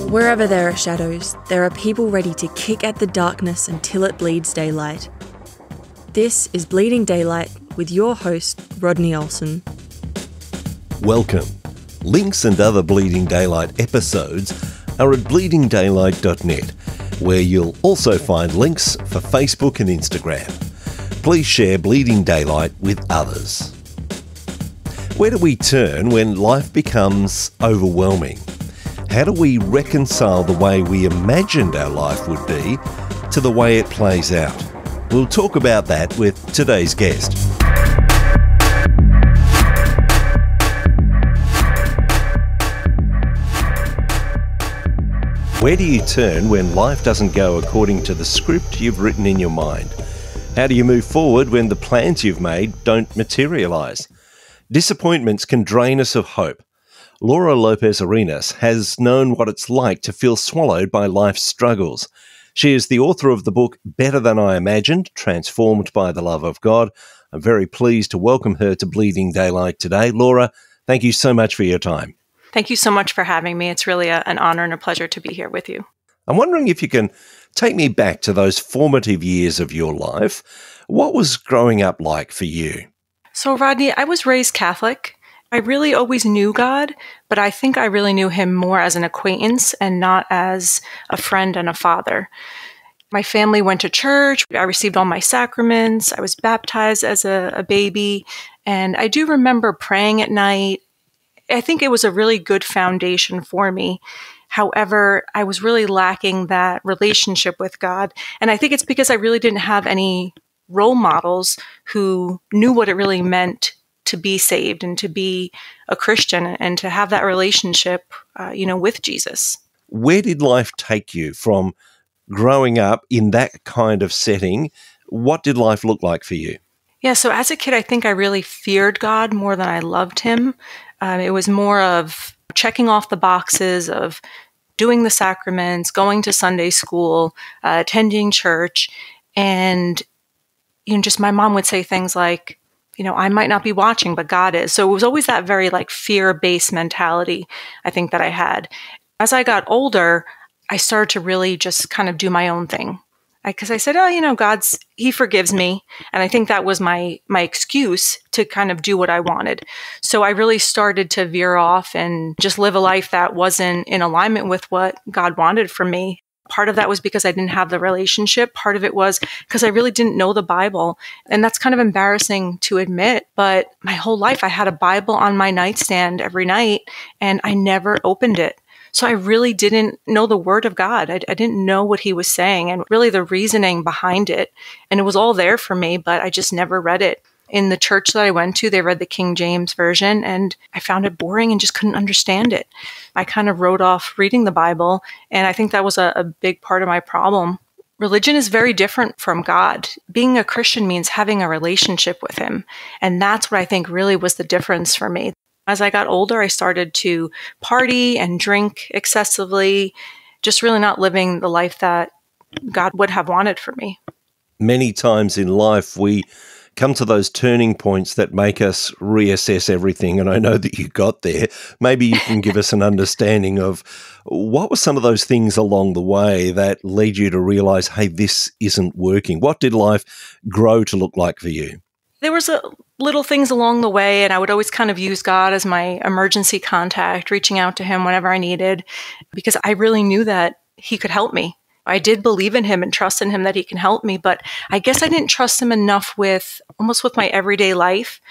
Wherever there are shadows, there are people ready to kick at the darkness until it bleeds daylight. This is Bleeding Daylight with your host, Rodney Olsen. Welcome. Links and other Bleeding Daylight episodes are at bleedingdaylight.net, where you'll also find links for Facebook and Instagram. Please share Bleeding Daylight with others. Where do we turn when life becomes overwhelming? How do we reconcile the way we imagined our life would be to the way it plays out? We'll talk about that with today's guest. Where do you turn when life doesn't go according to the script you've written in your mind? How do you move forward when the plans you've made don't materialise? Disappointments can drain us of hope. Laura Lopez-Arenas has known what it's like to feel swallowed by life's struggles. She is the author of the book Better Than I Imagined, Transformed by the Love of God. I'm very pleased to welcome her to Bleeding Daylight today. Laura, thank you so much for your time. Thank you so much for having me. It's really an honor and a pleasure to be here with you. I'm wondering if you can take me back to those formative years of your life. What was growing up like for you? So, Rodney, I was raised Catholic. I really always knew God, but I think I really knew him more as an acquaintance and not as a friend and a father. My family went to church. I received all my sacraments. I was baptized as a baby. And I do remember praying at night. I think it was a really good foundation for me. However, I was really lacking that relationship with God. And I think it's because I really didn't have any role models who knew what it really meant to be saved and to be a Christian and to have that relationship, with Jesus. Where did life take you from growing up in that kind of setting? What did life look like for you? Yeah, so as a kid, I think I really feared God more than I loved him. It was more of checking off the boxes of doing the sacraments, going to Sunday school, attending church, and just my mom would say things like, I might not be watching, but God is. So it was always that very fear-based mentality, I think, that I had. As I got older, I started to really just kind of do my own thing. Because I said, he forgives me. And I think that was my excuse to kind of do what I wanted. So I really started to veer off and just live a life that wasn't in alignment with what God wanted from me. Part of that was because I didn't have the relationship. Part of it was because I really didn't know the Bible. And that's kind of embarrassing to admit. But my whole life, I had a Bible on my nightstand every night, and I never opened it. So I really didn't know the Word of God. I didn't know what he was saying and really the reasoning behind it. And it was all there for me, but I just never read it. In the church that I went to, they read the King James Version, and I found it boring and just couldn't understand it. I kind of wrote off reading the Bible, and I think that was a big part of my problem. Religion is very different from God. Being a Christian means having a relationship with him, and that's what I think really was the difference for me. As I got older, I started to party and drink excessively, just really not living the life that God would have wanted for me. Many times in life, we come to those turning points that make us reassess everything. And I know that you got there. Maybe you can give us an understanding of what were some of those things along the way that lead you to realize, hey, this isn't working. What did life grow to look like for you? There was little things along the way, and I would always kind of use God as my emergency contact, reaching out to him whenever I needed, because I really knew that he could help me. I did believe in him and trust in him that he can help me, but I guess I didn't trust him enough with my everyday life.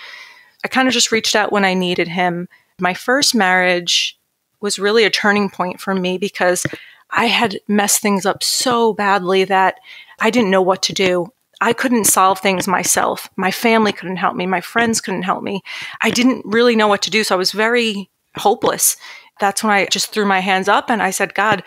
I kind of just reached out when I needed him. My first marriage was really a turning point for me because I had messed things up so badly that I didn't know what to do. I couldn't solve things myself. My family couldn't help me. My friends couldn't help me. I didn't really know what to do, so I was very hopeless. That's when I just threw my hands up and I said, God,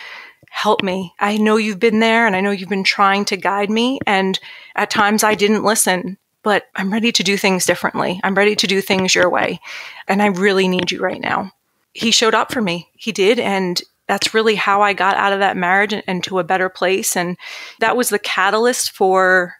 help me. I know you've been there and I know you've been trying to guide me. And at times I didn't listen, but I'm ready to do things differently. I'm ready to do things your way. And I really need you right now. He showed up for me. He did. And that's really how I got out of that marriage and to a better place. And that was the catalyst for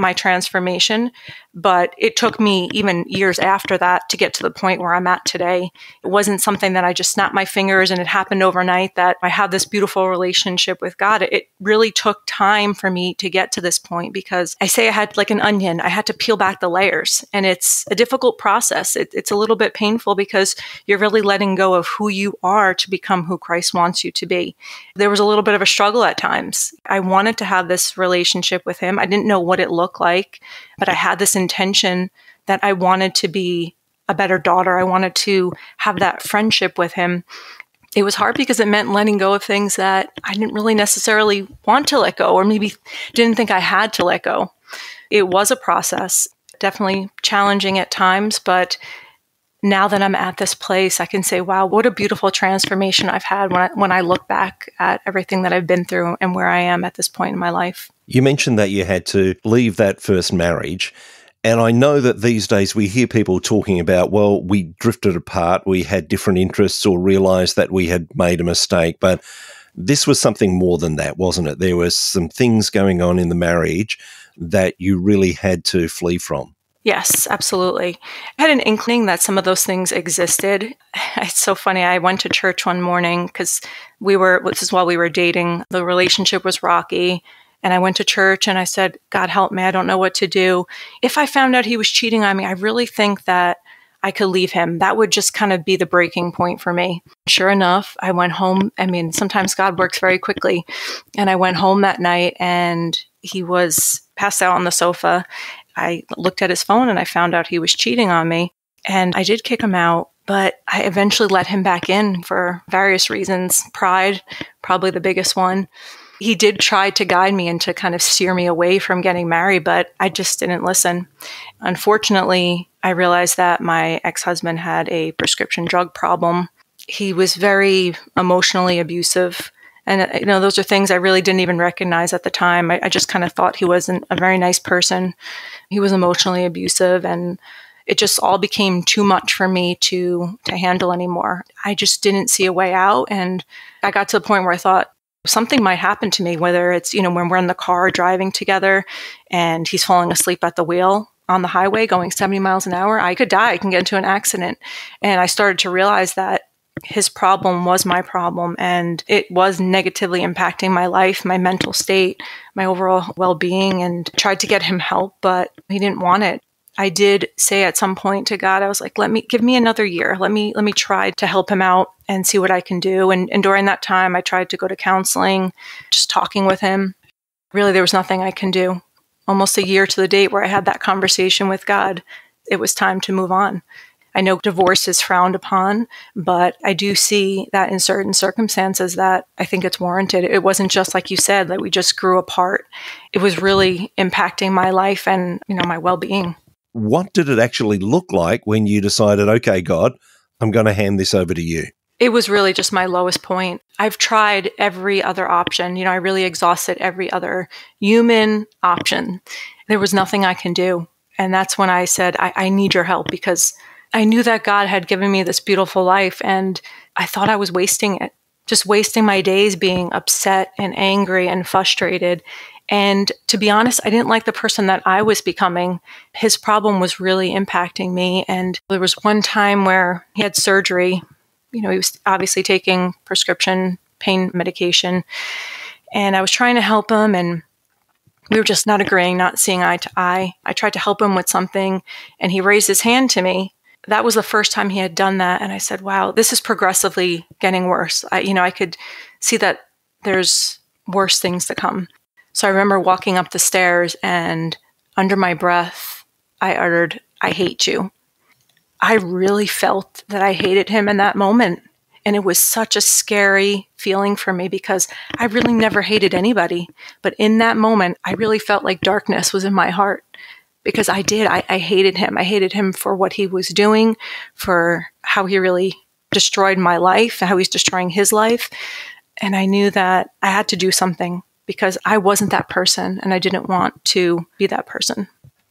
my transformation, but it took me even years after that to get to the point where I'm at today. It wasn't something that I just snapped my fingers and it happened overnight that I have this beautiful relationship with God. It really took time for me to get to this point because I say I had like an onion. I had to peel back the layers, and it's a difficult process. It's a little bit painful because you're really letting go of who you are to become who Christ wants you to be. There was a little bit of a struggle at times. I wanted to have this relationship with him. I didn't know what it looked like, but I had this intention that I wanted to be a better daughter. I wanted to have that friendship with him. It was hard because it meant letting go of things that I didn't really necessarily want to let go, or maybe didn't think I had to let go. It was a process, definitely challenging at times, but now that I'm at this place, I can say, wow, what a beautiful transformation I've had when I look back at everything that I've been through and where I am at this point in my life. You mentioned that you had to leave that first marriage. And I know that these days we hear people talking about, well, we drifted apart, we had different interests or realised that we had made a mistake. But this was something more than that, wasn't it? There was some things going on in the marriage that you really had to flee from. Yes, absolutely. I had an inkling that some of those things existed. It's so funny. I went to church one morning because this is while we were dating. The relationship was rocky. And I went to church and I said, God, help me. I don't know what to do. If I found out he was cheating on me, I really think that I could leave him. That would just kind of be the breaking point for me. Sure enough, I went home. I mean, sometimes God works very quickly. And I went home that night and he was passed out on the sofa. I looked at his phone and I found out he was cheating on me. And I did kick him out, but I eventually let him back in for various reasons. Pride, probably the biggest one. He did try to guide me and to kind of steer me away from getting married, but I just didn't listen. Unfortunately, I realized that my ex-husband had a prescription drug problem. He was very emotionally abusive. And, those are things I really didn't even recognize at the time. I just kind of thought he wasn't a very nice person. He was emotionally abusive, and it just all became too much for me to handle anymore. I just didn't see a way out. And I got to the point where I thought, something might happen to me, whether it's, when we're in the car driving together and he's falling asleep at the wheel on the highway going 70 miles an hour, I could die. I can get into an accident. And I started to realize that his problem was my problem, and it was negatively impacting my life, my mental state, my overall well-being, and tried to get him help, but he didn't want it. I did say at some point to God, I was like, give me another year. Let me try to help him out and see what I can do. And during that time, I tried to go to counseling, just talking with him. Really, there was nothing I can do. Almost a year to the date where I had that conversation with God, it was time to move on. I know divorce is frowned upon, but I do see that in certain circumstances that I think it's warranted. It wasn't just like you said, that we just grew apart. It was really impacting my life and, my well-being. What did it actually look like when you decided, okay, God, I'm going to hand this over to you? It was really just my lowest point. I've tried every other option. I really exhausted every other human option. There was nothing I can do. And that's when I said, I need your help, because I knew that God had given me this beautiful life, and I thought I was wasting it, just wasting my days being upset and angry and frustrated. And to be honest, I didn't like the person that I was becoming. His problem was really impacting me. And there was one time where he had surgery. He was obviously taking prescription pain medication. And I was trying to help him, and we were just not agreeing, not seeing eye to eye. I tried to help him with something, and he raised his hand to me. That was the first time he had done that. And I said, wow, this is progressively getting worse. I could see that there's worse things to come. So I remember walking up the stairs, and under my breath, I uttered, I hate you. I really felt that I hated him in that moment. And it was such a scary feeling for me, because I really never hated anybody. But in that moment, I really felt like darkness was in my heart, because I did. I hated him. I hated him for what he was doing, for how he really destroyed my life, how he's destroying his life. And I knew that I had to do something, because I wasn't that person, and I didn't want to be that person.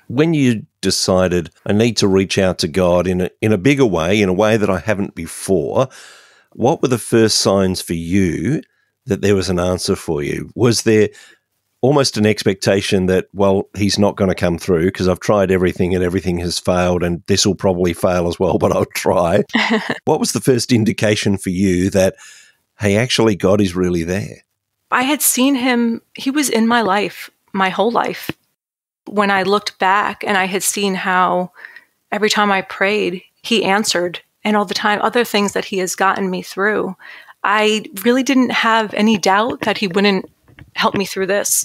When you decided, I need to reach out to God in a bigger way, in a way that I haven't before, what were the first signs for you that there was an answer for you? Was there almost an expectation that, well, he's not going to come through because I've tried everything and everything has failed and this will probably fail as well, but I'll try. What was the first indication for you that, hey, actually God is really there? I had seen him. He was in my life, my whole life. When I looked back and I had seen how every time I prayed, he answered, and all the time, other things that he has gotten me through, I really didn't have any doubt that he wouldn't help me through this.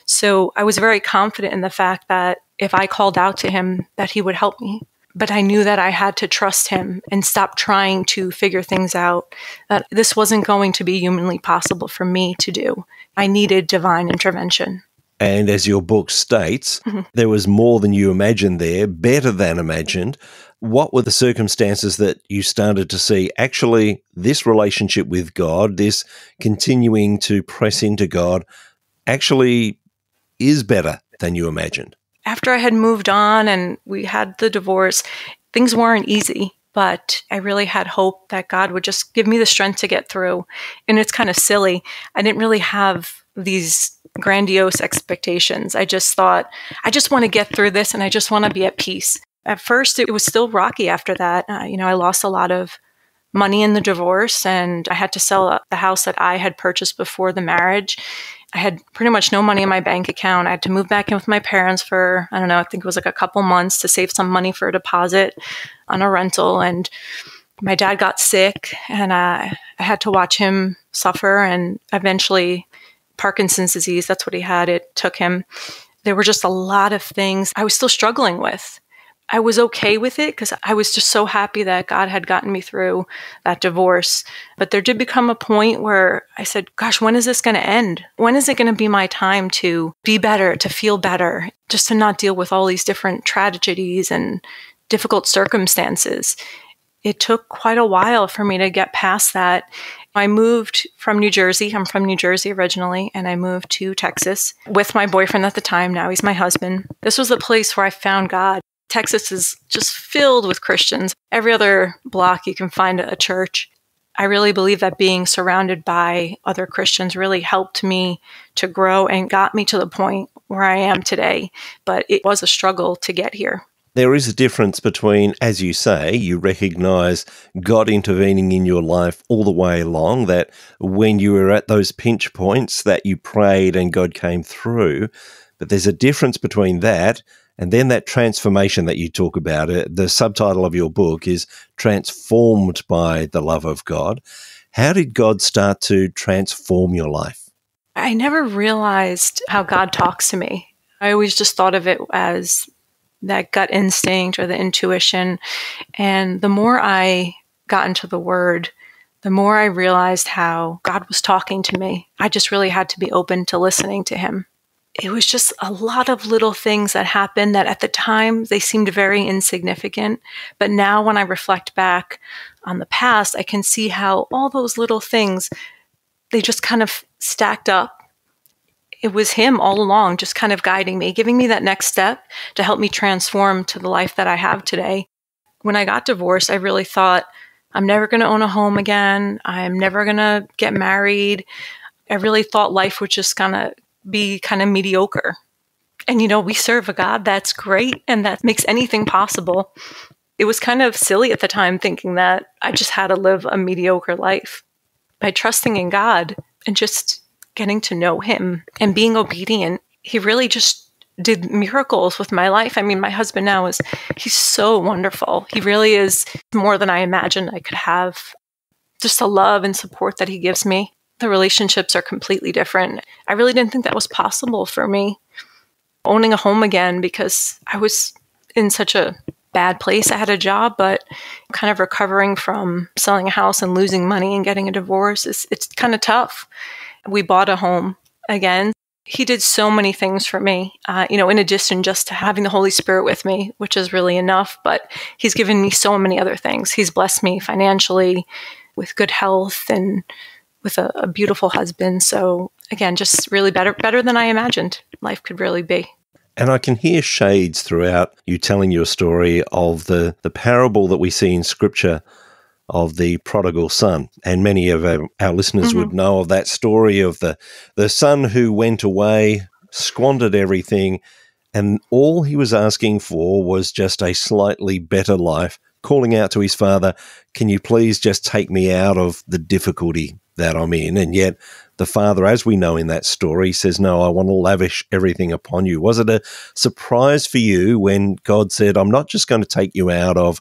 So I was very confident in the fact that if I called out to him, that he would help me. But I knew that I had to trust him and stop trying to figure things out, that this wasn't going to be humanly possible for me to do. I needed divine intervention. And as your book states, there was more than you imagined there, better than imagined. What were the circumstances that you started to see actually this relationship with God, this continuing to press into God, actually is better than you imagined? After I had moved on and we had the divorce, things weren't easy, but I really had hope that God would just give me the strength to get through. And it's kind of silly. I didn't really have these grandiose expectations. I just thought, I just want to get through this and I just want to be at peace. At first, it was still rocky after that. I lost a lot of money in the divorce and I had to sell the house that I had purchased before the marriage. I had pretty much no money in my bank account. I had to move back in with my parents for, I think it was like a couple months to save some money for a deposit on a rental. And my dad got sick and I had to watch him suffer, and eventually Parkinson's disease, that's what he had. It took him. There were just a lot of things I was still struggling with. I was okay with it because I was just so happy that God had gotten me through that divorce. But there did become a point where I said, gosh, when is this going to end? When is it going to be my time to be better, to feel better, just to not deal with all these different tragedies and difficult circumstances? It took quite a while for me to get past that. I moved from New Jersey. I'm from New Jersey originally, and I moved to Texas with my boyfriend at the time. Now he's my husband. This was the place where I found God. Texas is just filled with Christians. Every other block you can find a church. I really believe that being surrounded by other Christians really helped me to grow and got me to the point where I am today. But it was a struggle to get here. There is a difference between, as you say, you recognize God intervening in your life all the way along, that when you were at those pinch points that you prayed and God came through. But there's a difference between that and then that transformation that you talk about. The subtitle of your book is Transformed by the Love of God. How did God start to transform your life? I never realized how God talks to me. I always just thought of it as that gut instinct or the intuition. And the more I got into the Word, the more I realized how God was talking to me. I just really had to be open to listening to Him. It was just a lot of little things that happened that at the time they seemed very insignificant. But now when I reflect back on the past, I can see how all those little things, they just kind of stacked up. It was Him all along, just kind of guiding me, giving me that next step to help me transform to the life that I have today. When I got divorced, I really thought, I'm never going to own a home again. I'm never going to get married. I really thought life would just be kind of mediocre. And, we serve a God that's great and that makes anything possible. It was kind of silly at the time thinking that I just had to live a mediocre life. By trusting in God and just getting to know Him and being obedient, He really just did miracles with my life. I mean, my husband now he's so wonderful. He really is more than I imagined I could have. Just the love and support that He gives me. The relationships are completely different. I really didn't think that was possible for me. Owning a home again, because I was in such a bad place. I had a job, but kind of recovering from selling a house and losing money and getting a divorce. It's kind of tough. We bought a home again. He did so many things for me, in addition just to having the Holy Spirit with me, which is really enough. But He's given me so many other things. He's blessed me financially with good health and with a beautiful husband. So again, just really better than I imagined life could really be. And I can hear shades throughout you telling your story of the parable that we see in Scripture of the prodigal son. And many of our listeners would know of that story of the son who went away squandered everything, and all he was asking for was just a slightly better life, calling out to his father, can you please just take me out of the difficulty that I'm in? And yet the father, as we know in that story, says, no, I want to lavish everything upon you. Was it a surprise for you when God said, I'm not just going to take you out of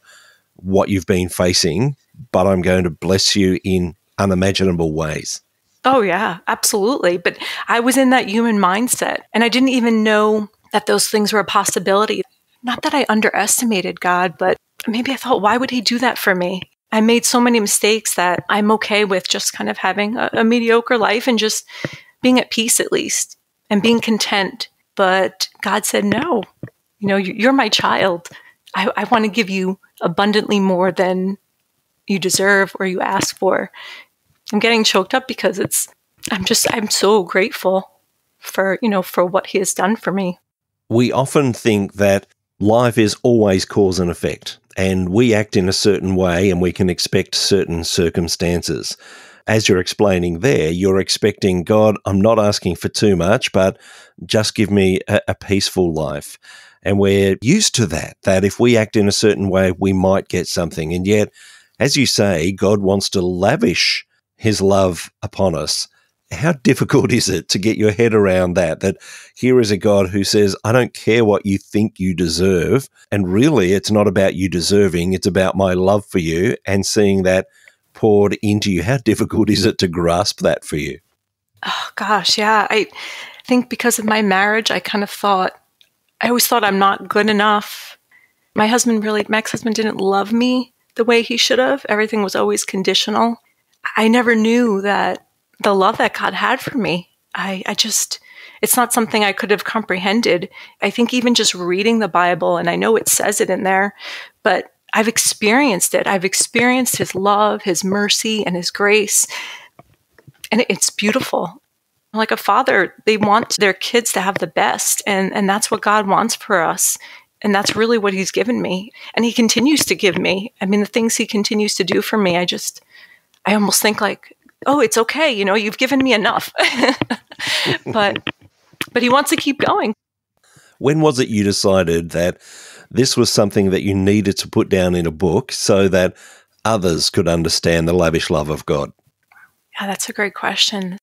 what you've been facing, but I'm going to bless you in unimaginable ways? Oh, yeah, absolutely. But I was in that human mindset, and I didn't even know that those things were a possibility. Not that I underestimated God, but maybe I thought, why would he do that for me? I made so many mistakes that I'm okay with just kind of having a mediocre life and just being at peace at least and being content. But God said, no, you're my child. I want to give you abundantly more than you deserve or you ask for. I'm getting choked up because I'm so grateful for what he has done for me. We often think that life is always cause and effect, and we act in a certain way and we can expect certain circumstances. As you're explaining there, you're expecting, God, I'm not asking for too much, but just give me a peaceful life. And we're used to that if we act in a certain way, we might get something. And yet, as you say, God wants to lavish his love upon us. How difficult is it to get your head around that here is a God who says, I don't care what you think you deserve. And really, it's not about you deserving. It's about my love for you and seeing that poured into you. How difficult is it to grasp that for you? Oh, gosh, yeah. I think because of my marriage, I always thought I'm not good enough. My ex-husband didn't love me the way he should have. Everything was always conditional. I never knew that the love that God had for me, it's not something I could have comprehended. I think even just reading the Bible, and I know it says it in there, but I've experienced it. I've experienced his love, his mercy, and his grace. And it's beautiful. Like a father, they want their kids to have the best. And that's what God wants for us. And that's really what he's given me. And he continues to give me. I mean, the things he continues to do for me, I almost think like, oh, it's okay. You've given me enough. but he wants to keep going. When was it you decided that this was something that you needed to put down in a book so that others could understand the lavish love of God? Yeah, that's a great question.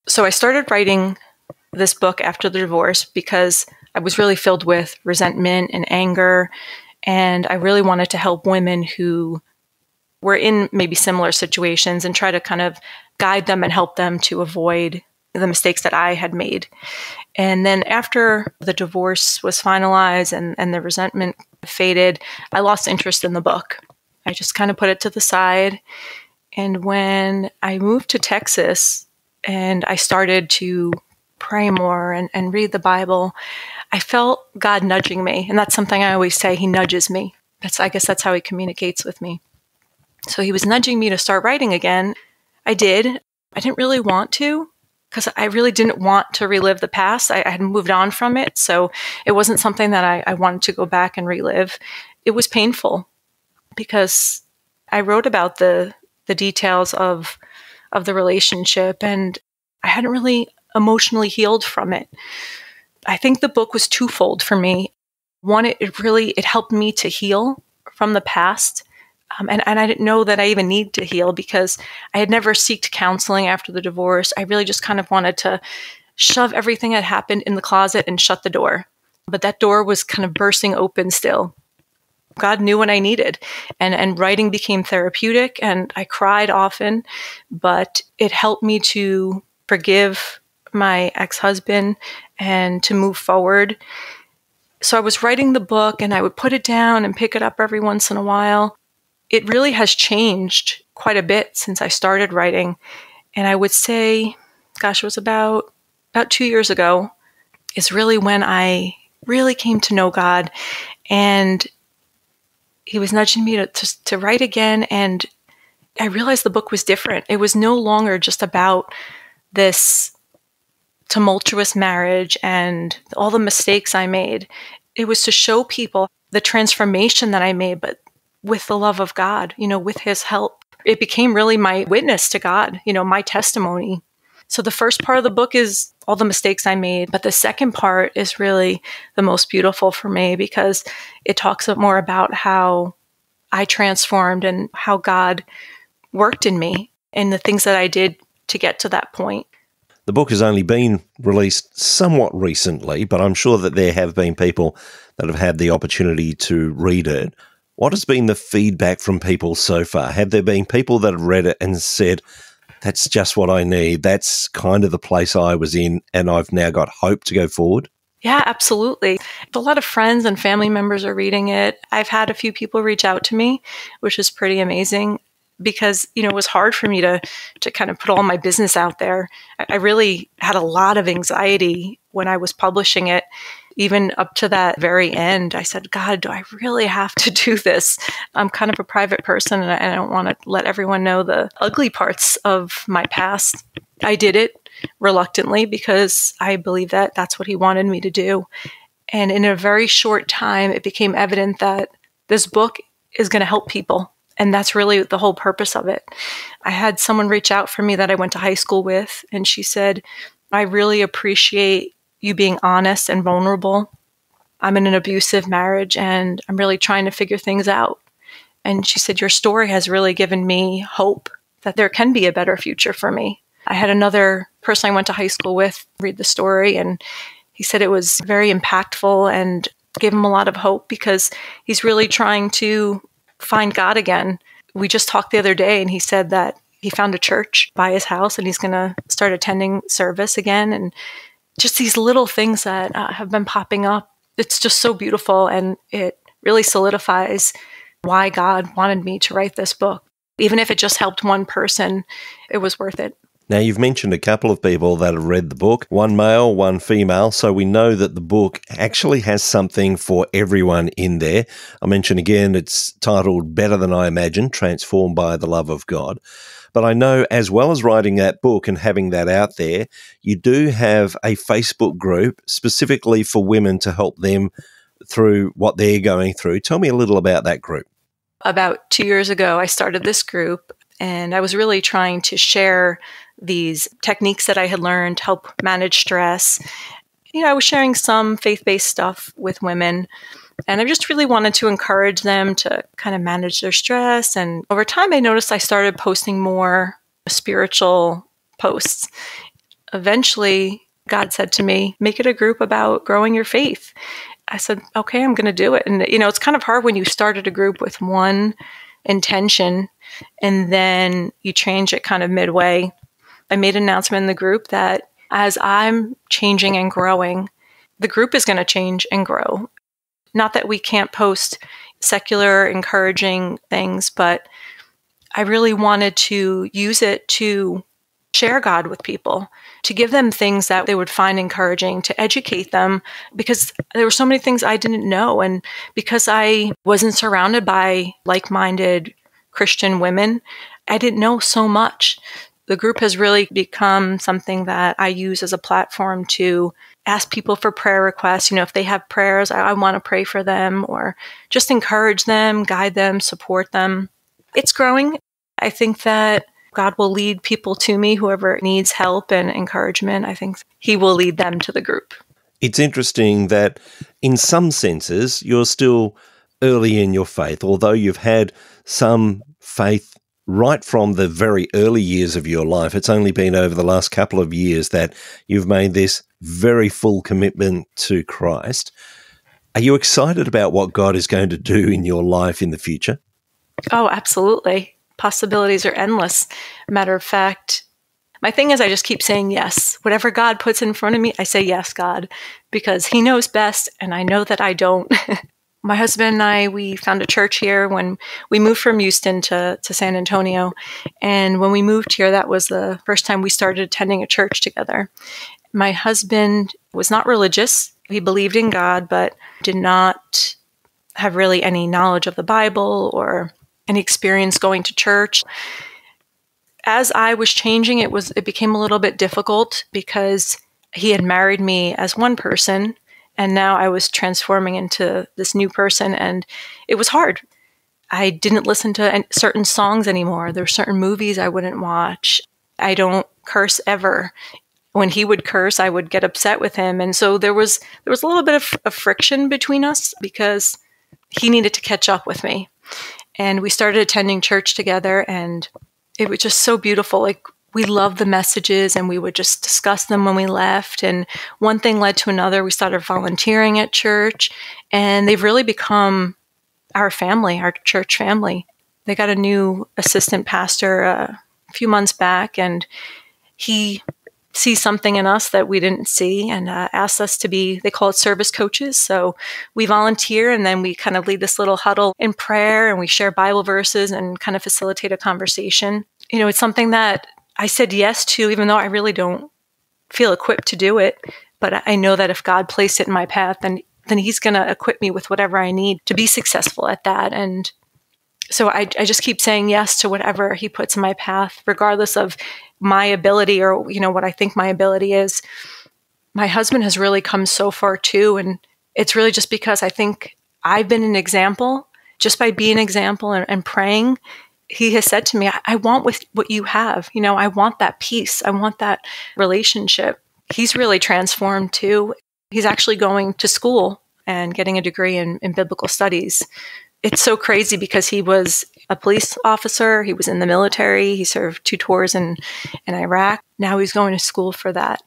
So I started writing this book after the divorce because I was really filled with resentment and anger. And I really wanted to help women who were in maybe similar situations and try to kind of guide them and help them to avoid the mistakes that I had made. And then after the divorce was finalized and the resentment faded, I lost interest in the book. I just kind of put it to the side. And when I moved to Texas and I started to pray more and read the Bible, I felt God nudging me. And that's something I always say, he nudges me. I guess that's how he communicates with me. So he was nudging me to start writing again. I did. I didn't really want to because I really didn't want to relive the past. I had moved on from it. So it wasn't something that I wanted to go back and relive. It was painful because I wrote about the details of the relationship and I hadn't really emotionally healed from it. I think the book was twofold for me. One, it helped me to heal from the past. And I didn't know that I even need to heal because I had never sought counseling after the divorce. I really just kind of wanted to shove everything that happened in the closet and shut the door. But that door was kind of bursting open still. God knew what I needed. And writing became therapeutic and I cried often, but it helped me to forgive my ex-husband and to move forward. So I was writing the book and I would put it down and pick it up every once in a while. It really has changed quite a bit since I started writing. And I would say, gosh, it was about 2 years ago is really when I really came to know God. And he was nudging me to write again. And I realized the book was different. It was no longer just about this tumultuous marriage and all the mistakes I made. It was to show people the transformation that I made, but with the love of God, with his help. It became really my witness to God, my testimony. So the first part of the book is all the mistakes I made, but the second part is really the most beautiful for me because it talks more about how I transformed and how God worked in me and the things that I did to get to that point. The book has only been released somewhat recently, but I'm sure that there have been people that have had the opportunity to read it. What has been the feedback from people so far? Have there been people that have read it and said, that's just what I need, that's kind of the place I was in, and I've now got hope to go forward? Yeah, absolutely. A lot of friends and family members are reading it. I've had a few people reach out to me, which is pretty amazing because, it was hard for me to kind of put all my business out there. I really had a lot of anxiety when I was publishing it. Even up to that very end, I said, God, do I really have to do this? I'm kind of a private person and I don't want to let everyone know the ugly parts of my past. I did it reluctantly because I believe that that's what he wanted me to do. And in a very short time, it became evident that this book is going to help people. And that's really the whole purpose of it. I had someone reach out for me that I went to high school with, and she said, I really appreciate you being honest and vulnerable. I'm in an abusive marriage and I'm really trying to figure things out. And she said, your story has really given me hope that there can be a better future for me. I had another person I went to high school with read the story, and he said it was very impactful and gave him a lot of hope because he's really trying to find God again. We just talked the other day and he said that he found a church by his house and he's going to start attending service again. And just these little things that have been popping up. It's just so beautiful, and it really solidifies why God wanted me to write this book. Even if it just helped one person, it was worth it. Now, you've mentioned a couple of people that have read the book, one male, one female, so we know that the book actually has something for everyone in there. I mention again, it's titled Better Than I Imagined, Transformed by the Love of God. But I know as well as writing that book and having that out there, you do have a Facebook group specifically for women to help them through what they're going through. Tell me a little about that group. About 2 years ago, I started this group, and I was really trying to share these techniques that I had learned to help manage stress. I was sharing some faith-based stuff with women, and I just really wanted to encourage them to kind of manage their stress. And over time, I noticed I started posting more spiritual posts. Eventually, God said to me, make it a group about growing your faith. I said, okay, I'm going to do it. And, it's kind of hard when you started a group with one intention and then you change it kind of midway. I made an announcement in the group that as I'm changing and growing, the group is going to change and grow. Not that we can't post secular, encouraging things, but I really wanted to use it to share God with people, to give them things that they would find encouraging, to educate them, because there were so many things I didn't know. And because I wasn't surrounded by like-minded Christian women, I didn't know so much. The group has really become something that I use as a platform to ask people for prayer requests. If they have prayers, I want to pray for them, or just encourage them, guide them, support them. It's growing. I think that God will lead people to me, whoever needs help and encouragement. I think he will lead them to the group. It's interesting that in some senses, you're still early in your faith, although you've had some faith right from the very early years of your life. It's only been over the last couple of years that you've made this very full commitment to Christ. Are you excited about what God is going to do in your life in the future? Oh, absolutely. Possibilities are endless. Matter of fact, my thing is I just keep saying yes. Whatever God puts in front of me, I say yes, God, because he knows best, and I know that I don't. My husband and I, we found a church here when we moved from Houston to San Antonio. And when we moved here, that was the first time we started attending a church together. My husband was not religious. He believed in God, but did not have really any knowledge of the Bible or any experience going to church. As I was changing, it became a little bit difficult because he had married me as one person, and now I was transforming into this new person, and it was hard. I didn't listen to certain songs anymore. There were certain movies I wouldn't watch. I don't curse ever. When he would curse, I would get upset with him. And so there was a little bit of friction between us because he needed to catch up with me. And we started attending church together, and it was just so beautiful. Like, we loved the messages, and we would just discuss them when we left. And one thing led to another. We started volunteering at church, and they've really become our family, our church family. They got a new assistant pastor a few months back, and he sees something in us that we didn't see, and asks us to be, they call it service coaches. So we volunteer, and then we kind of lead this little huddle in prayer, and we share Bible verses and kind of facilitate a conversation. You know, it's something that I said yes to, even though I really don't feel equipped to do it. But I know that if God placed it in my path, then he's going to equip me with whatever I need to be successful at that. And so I just keep saying yes to whatever he puts in my path, regardless of my ability or, you know, what I think my ability is. My husband has really come so far too. And it's really just because I think I've been an example. Just by being an example and praying, he has said to me, I want with what you have. You know, I want that peace. I want that relationship. He's really transformed too. He's actually going to school and getting a degree in biblical studies. It's so crazy because he was a police officer. He was in the military. He served 2 tours in Iraq. Now he's going to school for that.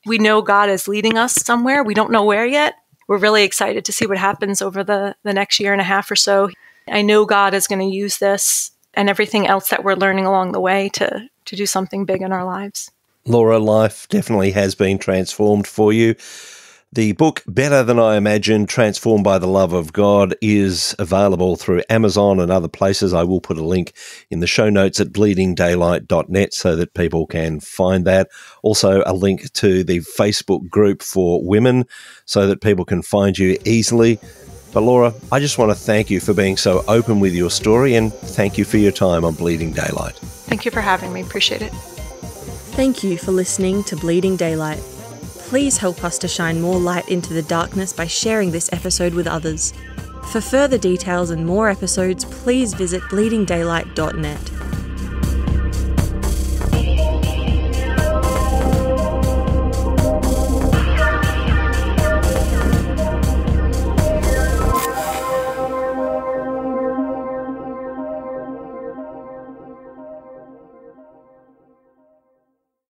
We know God is leading us somewhere. We don't know where yet. We're really excited to see what happens over the next year and a half or so. I know God is going to use this and everything else that we're learning along the way to do something big in our lives. Laura, life definitely has been transformed for you. The book, Better Than I Imagined, Transformed by the Love of God, is available through Amazon and other places. I will put a link in the show notes at bleedingdaylight.net so that people can find that. Also, a link to the Facebook group for women so that people can find you easily. But Laura, I just want to thank you for being so open with your story, and thank you for your time on Bleeding Daylight. Thank you for having me. Appreciate it. Thank you for listening to Bleeding Daylight. Please help us to shine more light into the darkness by sharing this episode with others. For further details and more episodes, please visit bleedingdaylight.net.